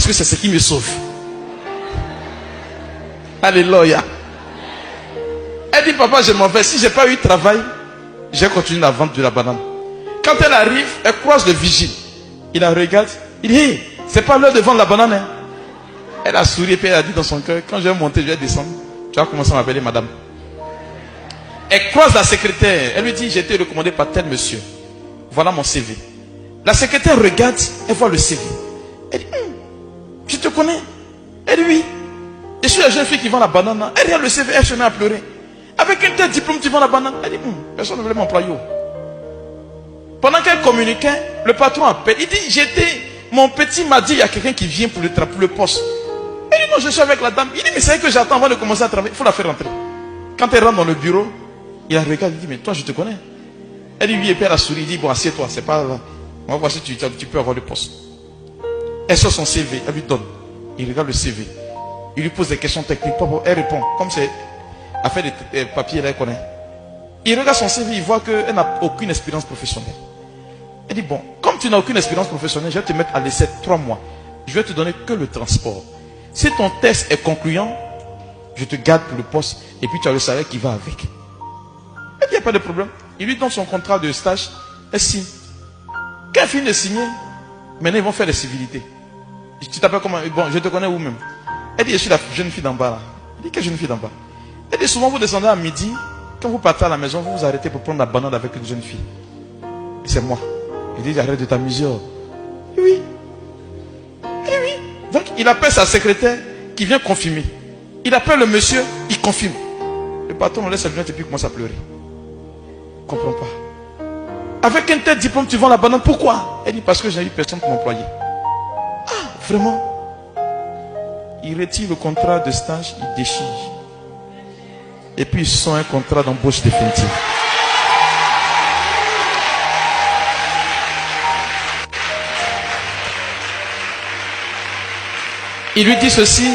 que c'est ce qui me sauve. Alléluia. Elle dit, papa, je m'en vais. Si je n'ai pas eu de travail, j'ai continué la vente de la banane. Quand elle arrive, elle croise le vigile. Il la regarde. Il dit, hey, c'est pas l'heure de vendre la banane. Hein. Elle a souri et puis elle a dit dans son cœur, quand je vais monter, je vais descendre. Tu vas commencer à m'appeler madame. Elle croise la secrétaire. Elle lui dit, j'ai été recommandé par tel monsieur. Voilà mon CV. La secrétaire regarde, elle voit le CV. Elle dit, je te connais. Elle dit, oui. Je suis la jeune fille qui vend la banane. Elle regarde le CV, elle se met à pleurer. Avec un tel diplôme, tu vends la banane. Elle dit, personne ne voulait m'employer. Pendant qu'elle communiquait, le patron appelle. Il dit, mon petit m'a dit, il y a quelqu'un qui vient pour le poste. Elle dit, non, je suis avec la dame. Il dit, mais c'est vrai que j'attends avant de commencer à travailler. Il faut la faire rentrer. Quand elle rentre dans le bureau, il la regarde, il dit, mais toi, je te connais. Elle dit, oui, et puis elle a souri. Il dit, bon, assieds-toi, c'est pas là. On va voir si tu peux avoir le poste. Elle sort son CV, elle lui donne. Il regarde le CV. Il lui pose des questions techniques. Elle répond. Comme c'est affaire de papier, elle connaît. Il regarde son CV, il voit qu'elle n'a aucune expérience professionnelle. Elle dit, bon, comme tu n'as aucune expérience professionnelle, je vais te mettre à l'essai 3 mois. Je vais te donner que le transport. Si ton test est concluant, je te garde pour le poste et puis tu as le salaire qui va avec. Elle dit, il n'y a pas de problème. Il lui donne son contrat de stage, elle signe. Quand elle finit de signer, maintenant ils vont faire des civilités. Tu t'appelles comment? Bon, je te connais où même? Elle dit, je suis la jeune fille d'en bas là. Elle dit, quelle jeune fille d'en bas? Elle dit, souvent vous descendez à midi, quand vous partez à la maison, vous vous arrêtez pour prendre la banane avec une jeune fille. Et c'est moi. Il dit, arrête de t'amuser. Oui. Elle dit, oui. Donc il appelle sa secrétaire qui vient confirmer. Il appelle le monsieur, il confirme. Le patron laisse sa lunette et puis commence à pleurer. Il ne comprend pas. Avec un tel diplôme, tu vends la banane. Pourquoi? Elle dit, parce que j'ai eu personne pour m'employer. Ah, vraiment? Il retire le contrat de stage, il déchire. Et puis il sent un contrat d'embauche définitive. Il lui dit ceci.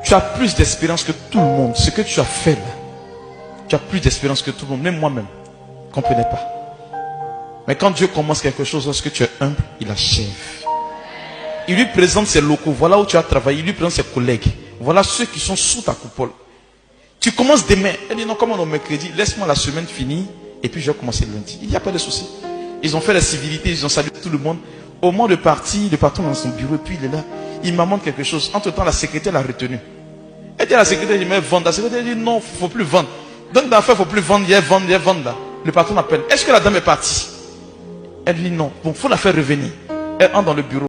Tu as plus d'expérience que tout le monde. Ce que tu as fait là, tu as plus d'expérience que tout le monde. Même moi-même, je ne comprenais pas. Mais quand Dieu commence quelque chose, lorsque tu es humble, il achève. Il lui présente ses locaux. Voilà où tu as travaillé. Il lui présente ses collègues. Voilà ceux qui sont sous ta coupole. Tu commences demain. Elle dit non, comme on est au mercredi, laisse-moi la semaine finie et puis je vais commencer lundi. Il n'y a pas de souci. Ils ont fait la civilité, ils ont salué tout le monde. Au moment de partir, le patron dans son bureau, et puis il est là. Il m'amène quelque chose. Entre temps, la secrétaire l'a retenu. Elle dit à la secrétaire, il me vendre. La secrétaire dit non, il ne faut plus vendre. Donc d'affaires, il ne faut plus vendre, il y a vendre là. Le patron appelle. Est-ce que la dame est partie? Elle dit non. Bon, il faut la faire revenir. Elle entre dans le bureau.